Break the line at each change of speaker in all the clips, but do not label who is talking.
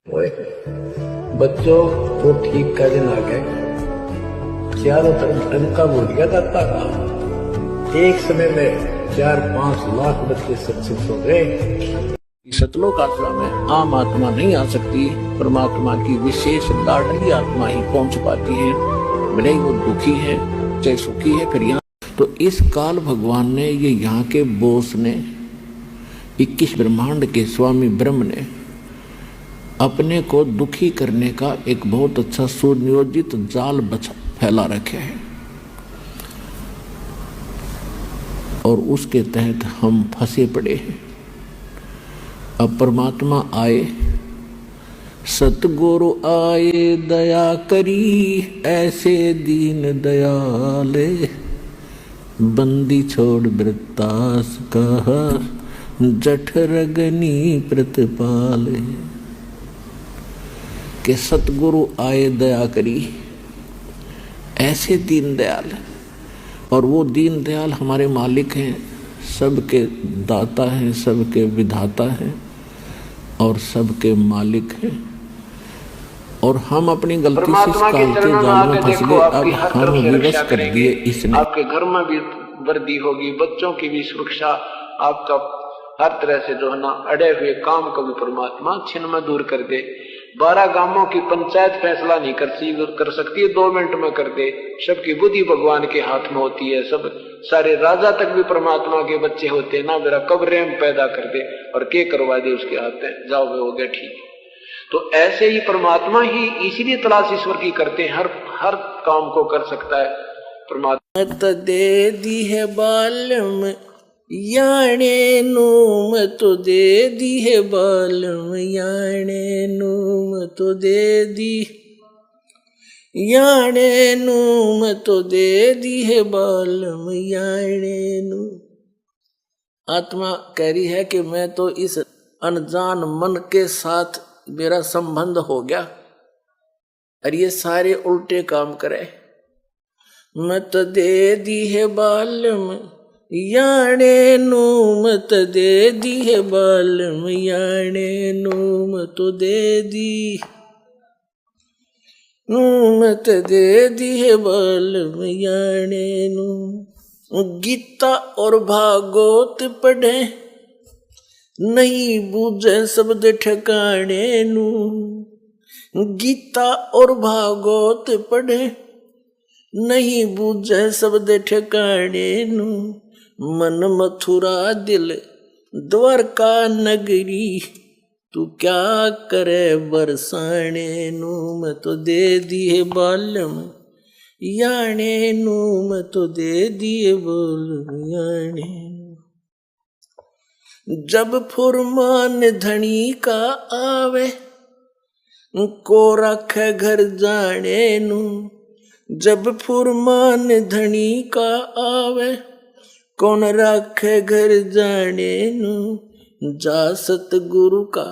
ओए बच्चों को ठीक का दिन आ गए। चारों तरफ टंका बोल गया दाता का। एक समय में 4-5 लाख बच्चे शिक्षित हो गए। सतलोक आत्मा में आम आत्मा नहीं आ सकती, परमात्मा की विशेष लाडली आत्मा ही पहुंच पाती है। भले ही वो दुखी है चाहे सुखी है। फिर यहाँ तो इस काल भगवान ने, ये यहाँ के बोस ने, 21 ब्रह्मांड के स्वामी ब्रह्म ने अपने को दुखी करने का एक बहुत अच्छा सुनियोजित जाल फैला रखे है और उसके तहत हम फंसे पड़े हैं। अब परमात्मा आए, सतगुरु आए दया करी, ऐसे दीन दयाले, बंदी छोड़ वृत्तास कहा, जठरगनी प्रतिपाले। कि सतगुरु आए दया करी, ऐसे दीन दयाल। और वो दीन दयाल हमारे मालिक हैं, सबके दाता हैं, सबके विधाता हैं और सबके मालिक हैं। और हम अपनी गलती से इस काल के जाल में फंस गए। अब हम विवश कर दिए इसने।
आपके घर में भी वर्दी होगी, बच्चों की भी सुरक्षा, आपका हर तरह से जो है ना अड़े हुए काम को भी परमात्मा छिन में दूर कर दे। 12 गांवों की पंचायत फैसला नहीं कर सकती है, 2 मिनट में कर दे। सबकी बुद्धि भगवान के हाथ में होती है। सब सारे राजा तक भी परमात्मा के बच्चे होते हैं ना। मेरा कब रेम पैदा कर दे और के करवा दे उसके हाथ में, जाओ वे हो गया ठीक। तो ऐसे ही परमात्मा ही इसीलिए तलाश ईश्वर की करते हैं, हर काम को कर सकता है परमात्मा।
दे दी है बालम याने नूम तो दे दी है बालम, याने नूम तो दे दी, याने नूम तो दे दी है बालम, याने नूम। आत्मा कह रही है कि मैं तो इस अनजान मन के साथ मेरा संबंध हो गया और ये सारे उल्टे काम करे। मत दे दी है बालम याने नूम तो दे दी है बालम, याने नूम तो दे दी, नूम तो दे दी है बालम, याने नूम। गीता और भागवत पढ़े, नहीं बूझे शब्द ठिकाने नू। गीता और भागवत पढ़े, नहीं बूझे शब्द ठिकाने नू। मन मथुरा दिल द्वारका नगरी, तू क्या करे बरसाने नू। मैं तो दे दिए बालम याने नू, मैं तो दे दिए बालम याने। जब फुरमान धनी का आवे, को रखे घर जाने नू। जब फुरमान धनी का आवे, कौन रखे घर जाने नू। जा सतगुरु का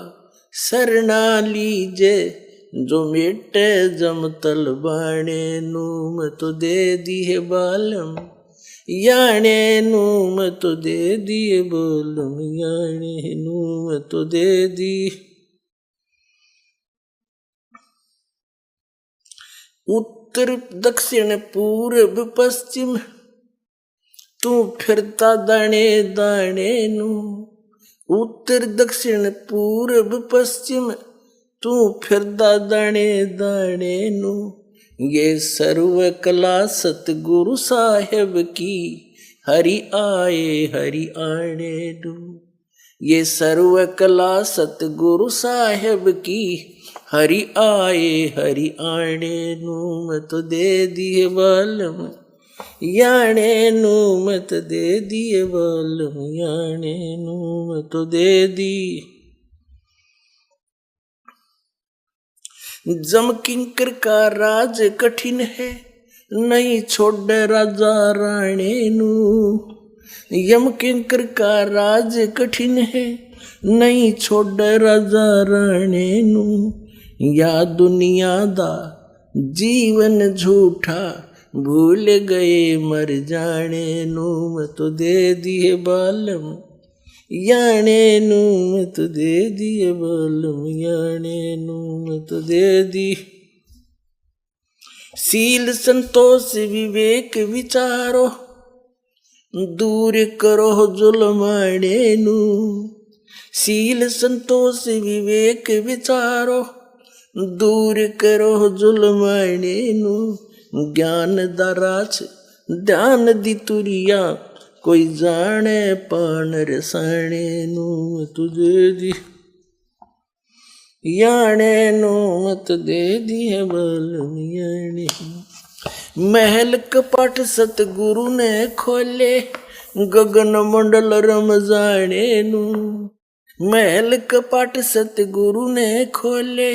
शरणा लीजे, जो मिटे जमतल बाणे नू। मैं तो दे दिए बालम याने नू, मैं तो दे दिए बालम याने नू, मैं तो दे दी। उत्तर दक्षिण पूर्व पश्चिम, तू फिरता दाने दाने नू। उत्तर दक्षिण पूर्व पश्चिम, तू फिरता दाने दाने नू। ये सर्व कला सतगुरु साहेब की, हरि आए हरि आने नू। ये सर्व कला सतगुरु साहेब की, हरि आए हरि आने नू। मैं तो दे दिए बालम याने नू, मैं तो दे दिए बालम याने नू, मैं तो दे दी। जम किंकर का राज कठिन है, नहीं छोड़ राजा राणे नू। यम किंकर का राज कठिन है, नहीं छोड़ राजा राणे नू। या दुनिया दा जीवन झूठा, भूल गए मर जाने नू। मैं तो दे दिए बालम याने नू मैं तो दे दिए बालम याने नू मैं तो दे दी। सील संतोष विवेक विचारो दूर करो जुल्माने नू। सील संतोष विवेक विचारो दूर करो जुल्माने नू। ज्ञान दराज ध्यान दी तुरिया कोई जाने पान रसाने नू तुझे दी। याने नू मत दे दी है बालम याने। महल कपट सतगुरु ने खोले गगन मंडल रमजाने नू। महल कपट सतगुरु ने खोले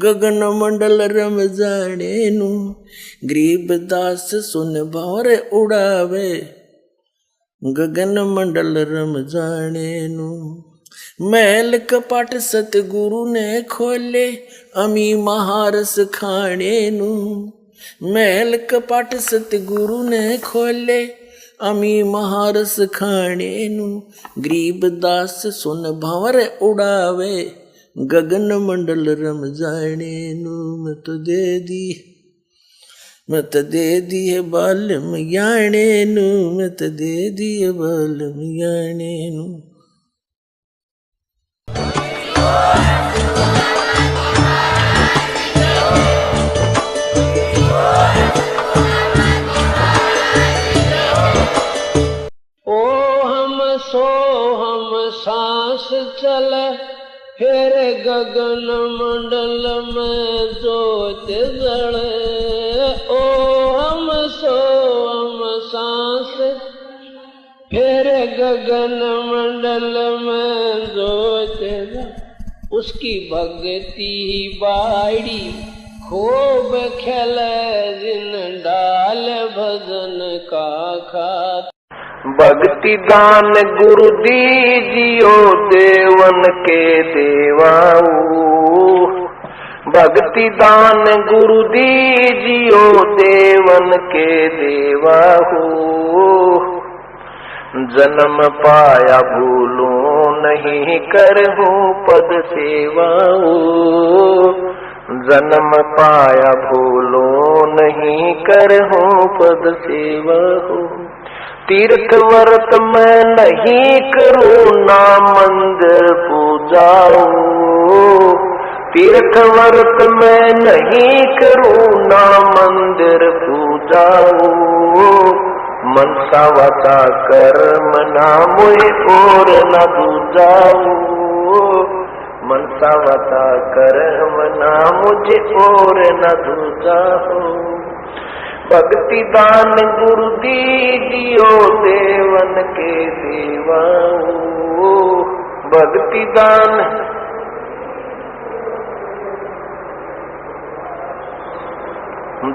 गगन मंडल रमजाने नू। गरीब दास सुन भौर उड़ावे गगन मंडल रमजाने नू। महल कपट सतगुरु ने खोले अमी महारस खाने नू। महल कपट सतगुरु ने खोले अमी महारस खाने नू। गरीब दास सुन भंवर उड़ावे गगन मंडल रमजाने नू। मत दे दी है बालम याने नू। मत दे दी है बालम याने नू।
सांस चले फिर गगन मंडल में जोत जले। ओ हम सांस फिर गगन मंडल में जोत जले। उसकी भक्ति बाड़ी खूब खेले जिन डाल भजन का खात।
भक्ति दान गुरु दीजियो देवन के देवाऊ। भक्ति दान गुरु दीजियो देवन के देवाऊ। जन्म पाया भूलूं नहीं करहूं पद सेवाऊ। जन्म पाया भूलूं नहीं करहूं पद सेवाऊ। तीर्थ व्रत मैं नहीं करूं ना मंदिर पूजाऊं। तीर्थ व्रत मैं नहीं करूं ना मंदिर पूजाऊं। मनसा वाचा कर्म ना मुझे और न दूजाऊं। मनसा वाचा कर्म ना मुझे और न दूजाऊं। भक्ति दान गुरु दीजियो देवन के देवाऊ। भक्ति दान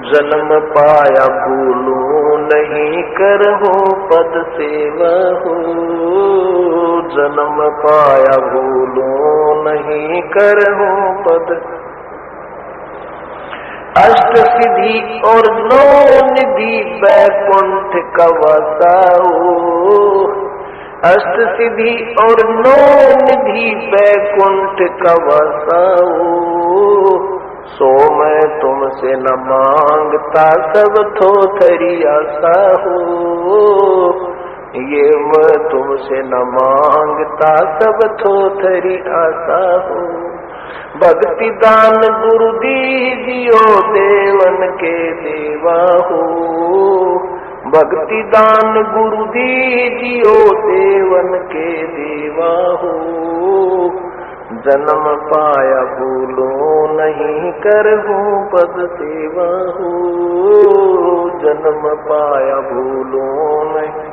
जन्म पाया भूलूं नहीं करहूं पद सेवा हो। जन्म पाया भूलूं नहीं करहूं पद। अष्ट सिद्धि और नौ निधि बैकुंठ का वासाओ। अष्ट सिद्धि और नौ निधि बैकुंठ का वासाओ। सो मैं तुमसे न मांगता सब थोथरी आशा हो। ये मैं तुमसे न मांगता सब थोथरी आशा हो। भक्ति दान गुरु दीजियो देवन के देवा हो। भक्ति दान गुरु दीजियो देवन के देवा हो। जन्म पाया भूलो नहीं करहूं पद सेवा हो। जन्म पाया भूलो नहीं।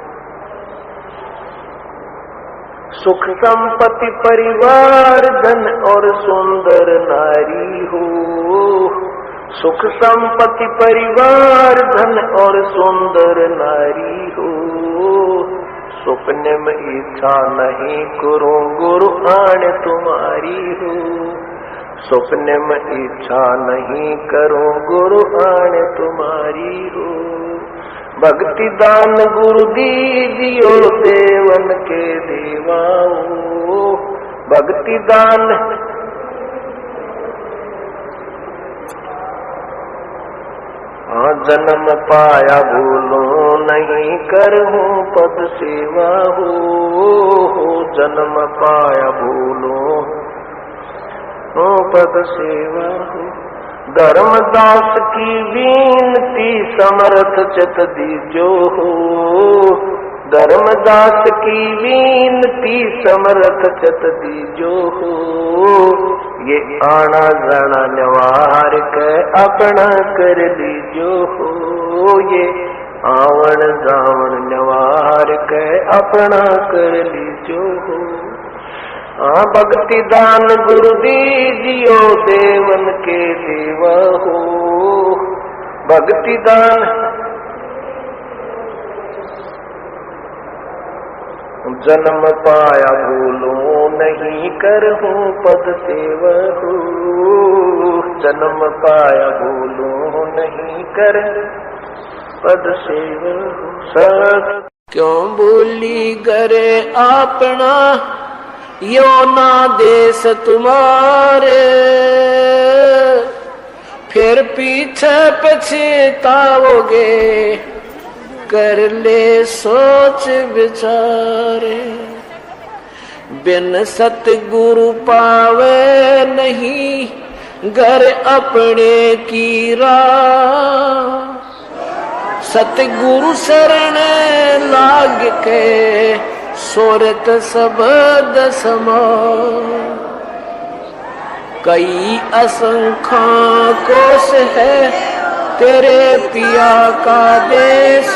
सुख संपत्ति परिवार धन और सुंदर नारी हो। सुख संपत्ति परिवार धन और सुंदर नारी हो। सपने में इच्छा नहीं करूं गुरु आन तुम्हारी हो। सपने में इच्छा नहीं करूं गुरु आन तुम्हारी हो। भक्ति दान गुरु दीजियो देवन के देवाओ। भक्ति दान जन्म पाया भूलो नहीं करहूँ पद सेवा हो। जन्म पाया भूलो पद सेवा हो। धर्मदास की बीनती समर्थ चित दीजो हो। धर्मदास की बीनती समर्थ चित दीजो हो। ये आना जाना नवार के अपना कर लीजो हो। ये आवन जावन नवार के अपना कर लीजो हो। भक्ति दान गुरु दीजियो देवन के देवा हो। भक्ति दान जन्म पाया भूलो नहीं करहूँ पद सेवा हो। जन्म पाया भूलो नहीं कर पद सेवा हो। सत
क्यों भूली करे अपना यो ना देश तुम्हारे। फिर पीछे पछताओगे कर ले सोच विचारे। बिन सतगुरु पावे नहीं घर अपने की राह। सतगुरु शरण लाग के सोरत सबद समा। कई असंख्य कोश है तेरे पिया का देश।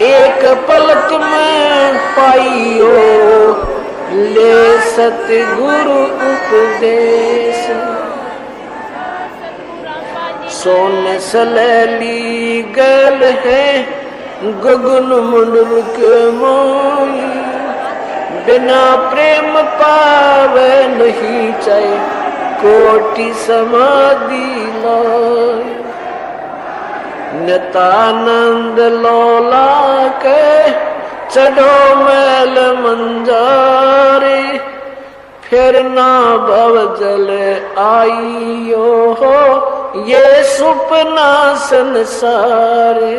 एक पलक में पाइयो ले सतगुरु उपदेश। सोन सलैली गल है गगन मंडल के मोई। बिना प्रेम पावे नहीं चाहे कोटि समाधि लाय। नितानंद लौला के चढ़ो मैल मंजारे। फिर ना भव जल आइयो हो ये सुपना संसारे।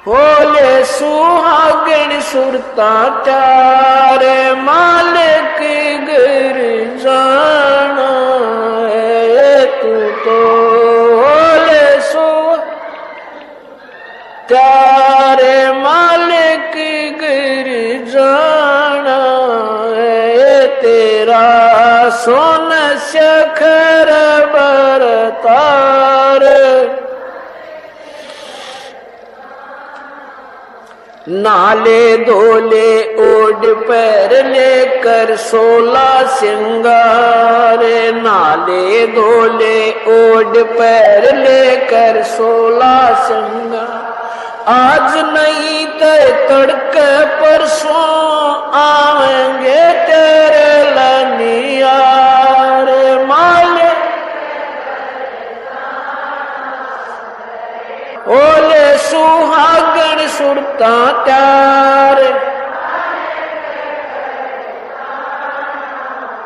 होले सुहागण सुरता चारे मालिक गिर जाना है। तू तो होले सु चारे मालिक गिर जाना है। तेरा सोन शखर बरतार। नाले धोले ओढ़ पैर लेकर 16 सिंगार। नाले धोले ओढ़ पैर लेकर 16 सिंगार। आज नहीं तो तड़के परसों आवेंगे तेरे लनियार। माले ओले सुहागण सुरता त्यार।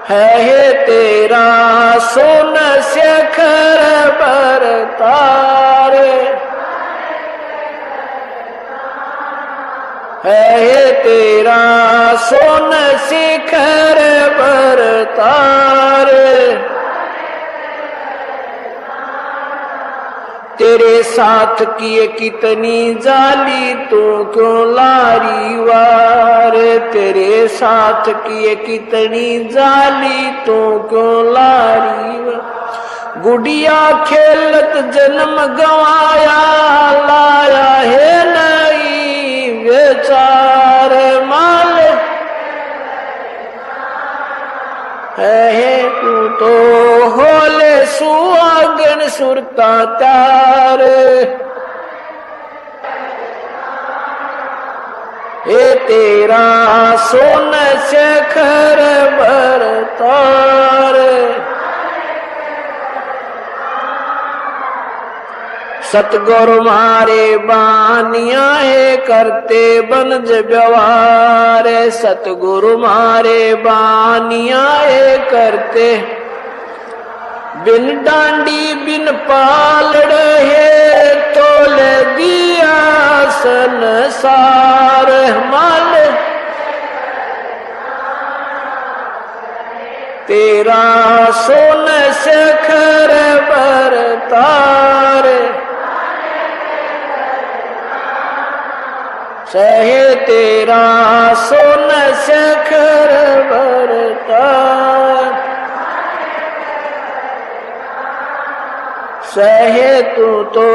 है तेरा सोन शेखर बरतार। है तेरा सोन शिखर बरतार। तेरे साथ किए कितनी जाली तू क्यों लारी वार। तेरे साथ किए कितनी जाली तू क्यों लारी वार। गुड़िया खेलत जन्म गवाया लाया है नई विचार। माल है तू तो होले सुहागण सुरता तार। हे तेरा सोन शेखर बरतार। सतगुरु मारे बानिया है करते बनज व्यवहार, सतगुरु मारे बानिया है करते बिन डांडी बिन पालड़ है तोल दिया संसार माल तेरा सोन सखर बरतार, सहे तेरा सोन सखर बरतार, सहे तू तो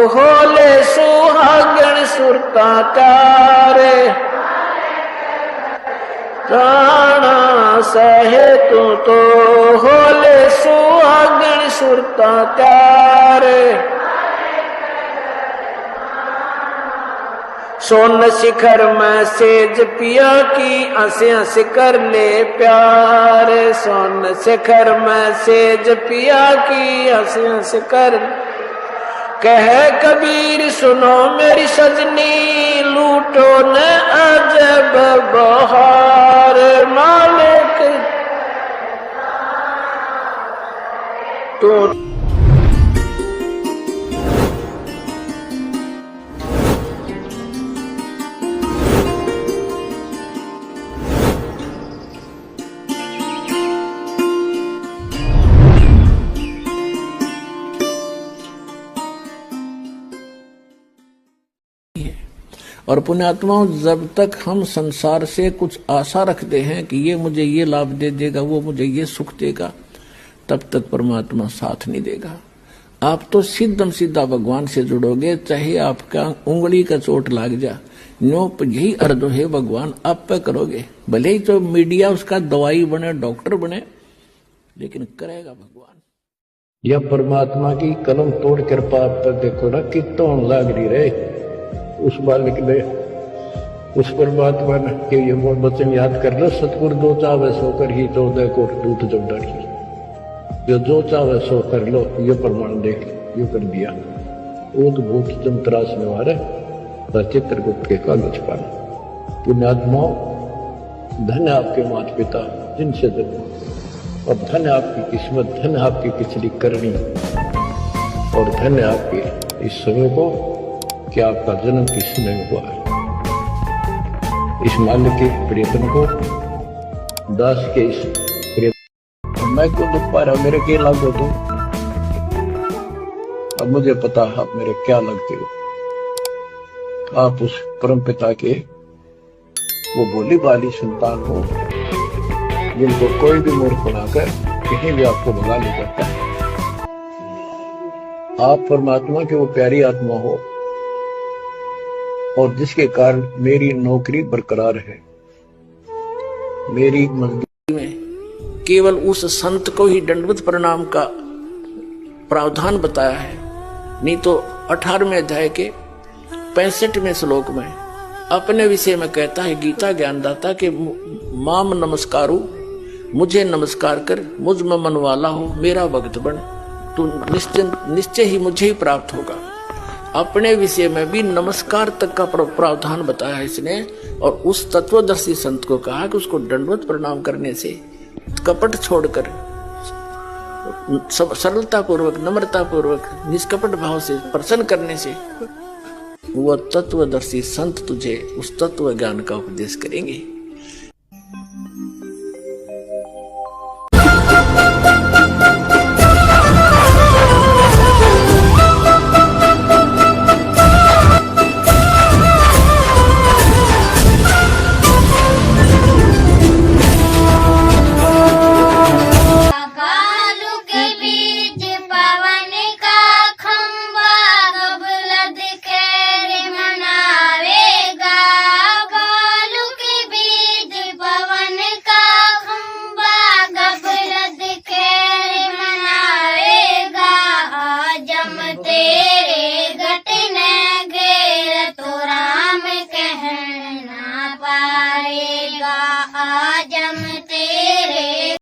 होले सुहागण सुरता तारे, राणा सहे तू तो होले सुहागण सुरता तारे, सोन शिखर में सेज पिया की हंसे हंस कर ले प्यार, सोन शिखर में सेज पिया की हंसे हंस कर, कह कबीर सुनो मेरी सजनी लूटो न अजब बहार, मालिक तो
और पुण्यात्माओं, जब तक हम संसार से कुछ आशा रखते हैं कि ये मुझे ये लाभ दे देगा, वो मुझे ये सुख देगा, तब तक परमात्मा साथ नहीं देगा। आप तो सीधम सीधा भगवान से जुड़ोगे, चाहे आपका उंगली का चोट लग जा, नो यही अर्थ है भगवान आप पे करोगे। भले ही तो मीडिया उसका दवाई बने, डॉक्टर बने, लेकिन करेगा भगवान। यह परमात्मा की कलम तोड़ कृपा पर देखो ना कितना लाग रही रहे उस बालक ने, उस परमात्मा ने के ये वचन याद कर लो, सतगुरु जो चाहे सो कर ही 14 कोट दूत जब डरी, जो चाहे सो कर लो, ये प्रमाण देख यो कर दिया। वो तो भूत तंत्रास में मारे चित्रगुप्त के कागज पर। पुण्यात्माओं, धन्य आपके माता पिता जिनसे जन्म, और धन्य आपकी किस्मत, धन्य आपकी पिछली करनी, और धन्य आपके इस समय को कि आपका जन्म किस समय हुआ है। इस माल्य के प्रयत्न को, दास के इस प्रयत्न, मैं क्यों दुख पा रहा, मेरे क्या लागू हो, अब मुझे पता आप मेरे क्या लगते हो। आप उस परम पिता के वो भोली भाली संतान हो जिनको कोई भी मूर्ख बनाकर कहीं भी आपको भगा ले सकता है। आप परमात्मा के वो प्यारी आत्मा हो, और जिसके कारण मेरी नौकरी बरकरार है। मेरी मजदूरी में केवल उस संत को ही दंडवत प्रणाम का प्रावधान बताया है, नहीं तो 18वें अध्याय के 65वें श्लोक में अपने विषय में कहता है गीता ज्ञानदाता के माम नमस्कारु, मुझे नमस्कार कर, मुझ में मन वाला हो, मेरा भक्त बन, तू निश्चय ही मुझे ही प्राप्त होगा। अपने विषय में भी नमस्कार तक का प्रावधान बताया है इसने, और उस तत्वदर्शी संत को कहा कि उसको दंडवत प्रणाम करने से, कपट छोड़कर सरलता पूर्वक, नम्रता पूर्वक, निष्कपट भाव से प्रसन्न करने से वह तत्वदर्शी संत तुझे उस तत्व ज्ञान का उपदेश करेंगे।